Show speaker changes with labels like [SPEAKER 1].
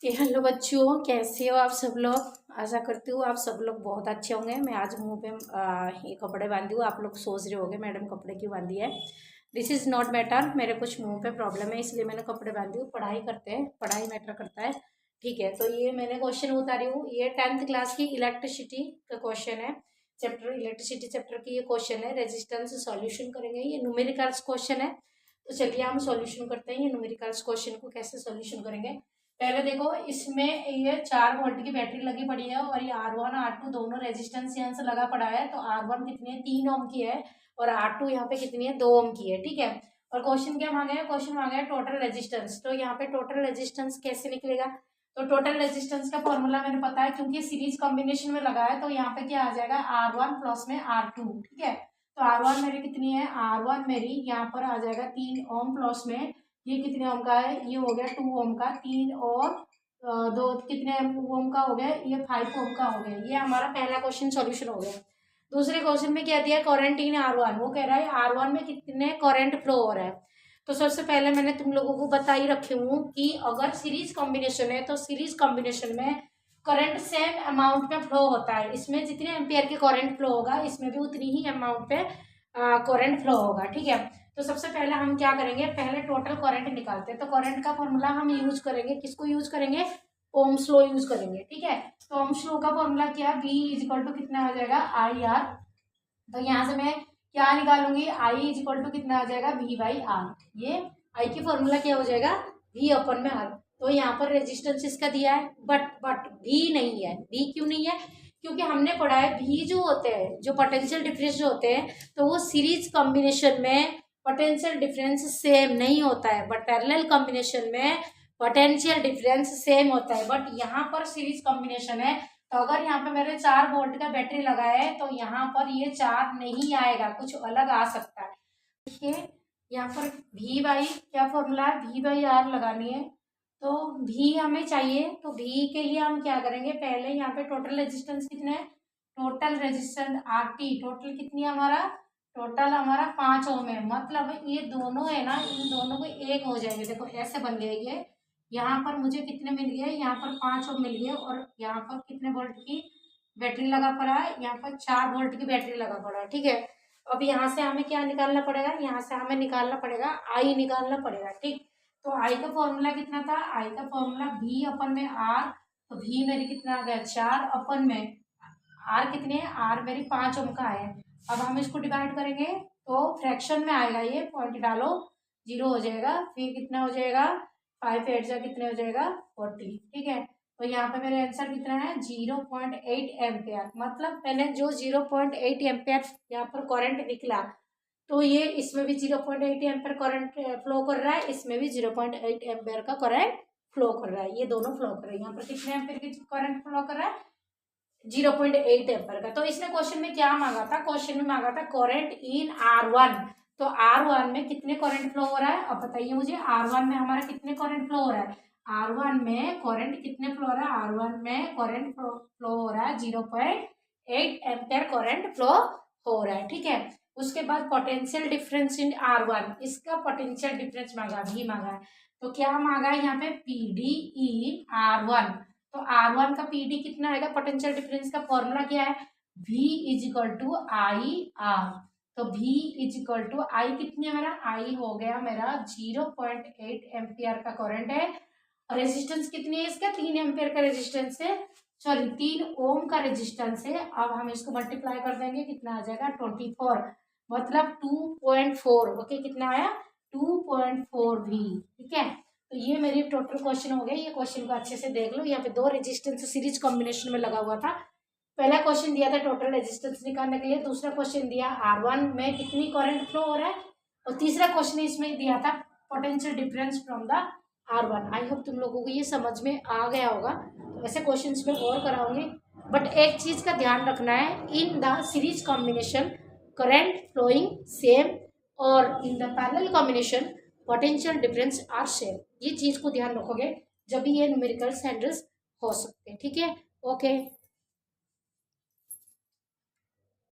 [SPEAKER 1] Hello बच्चों, कैसे हो आप सब लोग। आशा करती हूँ आप सब लोग बहुत अच्छे होंगे। मैं आज मुंह पे ये कपड़े बांधी हूँ। आप लोग सोच रहे होंगे मैडम कपड़े क्यों बांधी है। दिस इज़ नॉट मैटर, मेरे कुछ मुंह पे प्रॉब्लम है इसलिए मैंने कपड़े बांधी हूँ। पढ़ाई करते हैं, पढ़ाई मैटर करता है। ठीक है, तो ये मैंने क्वेश्चन उतारी हूँ। ये 10th क्लास की इलेक्ट्रिसिटी का क्वेश्चन है। चैप्टर इलेक्ट्रिसिटी चैप्टर की ये क्वेश्चन है। रेजिस्टेंस सॉल्यूशन करेंगे। ये न्यूमेरिकल्स क्वेश्चन है। तो चलिए हम सॉल्यूशन करते हैं। ये न्यूमेरिकल्स क्वेश्चन को कैसे सॉल्यूशन करेंगे। पहले देखो, इसमें ये 4 वोल्ट की बैटरी लगी पड़ी है और ये R1 R2 दोनों रेजिस्टेंस यहाँ से लगा पड़ा है। तो R1 कितनी है, 3 ओम की है और R2 यहाँ पे कितनी है, 2 ओम की है। ठीक है, और क्वेश्चन क्या मांगे है, क्वेश्चन मांगे है टोटल रेजिस्टेंस। तो यहाँ पे टोटल रेजिस्टेंस कैसे निकलेगा। तो टोटल रेजिस्टेंस का फॉर्मूला मैंने पता है क्योंकि सीरीज कॉम्बिनेशन में लगा है। तो यहाँ पे क्या आ जाएगा, R1 प्लस में R2। ठीक है, तो R1 मेरी कितनी है, R1 मेरी यहाँ पर आ जाएगा 3 ओम प्लस में ये कितने ओम का है, ये हो गया 2 ओम का। 3 और 2 कितने ओम का हो गया, ये 5 ओम का हो गया। ये हमारा पहला क्वेश्चन सॉल्यूशन हो गया। दूसरे क्वेश्चन में क्या दिया, करंट इन R1। वो कह रहा है R1 में कितने करंट फ्लो हो रहा है। तो सबसे पहले मैंने तुम लोगों को बता ही रखी हूँ कि अगर सीरीज कॉम्बिनेशन है तो सीरीज कॉम्बिनेशन में करंट सेम अमाउंट में फ्लो होता है। इसमें जितने एम्पियर के करंट फ्लो होगा इसमें भी उतनी ही अमाउंट पे करंट फ्लो होगा। ठीक है, तो सबसे पहले हम क्या करेंगे, पहले टोटल करंट निकालते हैं। तो करंट का फॉर्मूला हम यूज करेंगे, किसको यूज करेंगे, ओम्स लॉ यूज करेंगे। ठीक है, तो ओम्स लॉ का फॉर्मूला क्या, V इक्वल टू कितना आ जाएगा, IR। तो यहाँ से मैं क्या निकालूंगी, I इक्वल टू कितना आ जाएगा, V/R। ये I की फॉर्मूला क्या हो जाएगा, V/R। तो यहाँ पर रेजिस्टेंस इसका दिया है, बट V नहीं है। V क्यों नहीं है, क्योंकि हमने पढ़ा है V जो होते हैं, जो पोटेंशियल डिफरेंस जो होते हैं, तो वो सीरीज कॉम्बिनेशन में पोटेंशियल डिफरेंस सेम नहीं होता है, बट पैरेलल कॉम्बिनेशन में पोटेंशियल डिफरेंस सेम होता है। बट यहाँ पर सीरीज कॉम्बिनेशन है, तो अगर यहाँ पे मेरे 4 वोल्ट का बैटरी लगा है तो यहाँ पर ये 4 नहीं आएगा, कुछ अलग आ सकता है। देखिए यहाँ पर V/, क्या फॉर्मूला है, V/R लगानी है। तो V हमें चाहिए, तो V के लिए हम क्या करेंगे, पहले यहाँ पे टोटल रेजिस्टेंस कितने है, टोटल रेजिस्टेंस RT टोटल कितनी है हमारा, टोटल हमारा 5 ओम है। मतलब ये दोनों है ना, इन दोनों को एक हो जाएंगे। देखो ऐसे बन गए ये, यहाँ पर मुझे कितने मिल गए, यहाँ पर 5 ओम मिल गए और यहाँ पर कितने वोल्ट की बैटरी लगा पड़ा है, यहाँ पर 4 वोल्ट की बैटरी लगा पड़ा है। ठीक है, अब यहाँ से हमें क्या निकालना पड़ेगा, यहाँ से हमें निकालना पड़ेगा I निकालना पड़ेगा। ठीक, तो I का फॉर्मूला कितना था, I का फॉर्मूला V/R। तो V मेरी कितना आ गया, 4 अपन में R कितने है, R मेरी 5 ओम का है। अब हम इसको डिवाइड करेंगे तो फ्रैक्शन में आएगा, ये पॉइंट डालो 0 हो जाएगा, फिर कितना हो जाएगा, 5 8 जा कितने हो जाएगा, 40। ठीक है, तो यहाँ पे मेरा आंसर कितना है, 0.8 एम्पेयर। मतलब मैंने जो 0.8 एम्पेयर यहाँ पर करंट निकला, तो ये इसमें भी 0.8 एम्पेयर करंट फ्लो कर रहा है, इसमें भी 0.8 एम्पेयर का करंट फ्लो कर रहा है। ये दोनों फ्लो कर रहे हैं। यहाँ पर कितने एम्पेयर की करंट फ्लो कर रहा है, 0.8 एम्पर का। तो इसने क्वेश्चन में क्या मांगा था, क्वेश्चन में मांगा था करंट इन R1। तो R1 में कितने करंट फ्लो हो रहा है, अब बताइए मुझे, R1 में हमारा कितने करंट फ्लो हो रहा है, R1 में करंट कितने फ्लो हो रहा है, R1 में करंट फ्लो हो रहा है 0.8 एम्पेयर करंट फ्लो हो रहा है। ठीक है, उसके बाद पोटेंशियल डिफरेंस इन R1, इसका पोटेंशियल डिफरेंस मांगा, भी मांगा है। तो क्या मांगा है यहाँ पे, PD इन R1। तो R1 का PD कितना आएगा, पोटेंशियल डिफरेंस का फॉर्मूला क्या है, V इजिकल टू IR। तो V इजिकल टू I कितनी है मेरा, I हो गया मेरा 0.8 एम्पियर का करंट है। रेजिस्टेंस कितनी है इसका, 3 एम्पियर का रेजिस्टेंस है, सॉरी 3 ओम का रेजिस्टेंस है। अब हम इसको मल्टीप्लाई कर देंगे, कितना आ जाएगा 24, मतलब 2.4। ओके, कितना आया 2.4 V। ठीक है, तो ये मेरी टोटल क्वेश्चन हो गया। ये क्वेश्चन को अच्छे से देख लो, यहाँ पे 2 रेजिस्टेंस सीरीज कॉम्बिनेशन में लगा हुआ था। पहला क्वेश्चन दिया था टोटल रेजिस्टेंस निकालने के लिए, दूसरा क्वेश्चन दिया R1 में कितनी करंट फ्लो हो रहा है, और तीसरा क्वेश्चन इसमें दिया था potential difference from the R1। I hope तुम लोगों को ये समझ में आ गया होगा। तो ऐसे क्वेश्चन में और कराऊंगी, बट एक चीज का ध्यान रखना है, in the series combination current flowing same और in the parallel combination potential difference are same. ये चीज को ध्यान रखोगे जब भी ये न्यूमेरिकल हैंडल्स हो सकते हैं। ठीक है, ओके।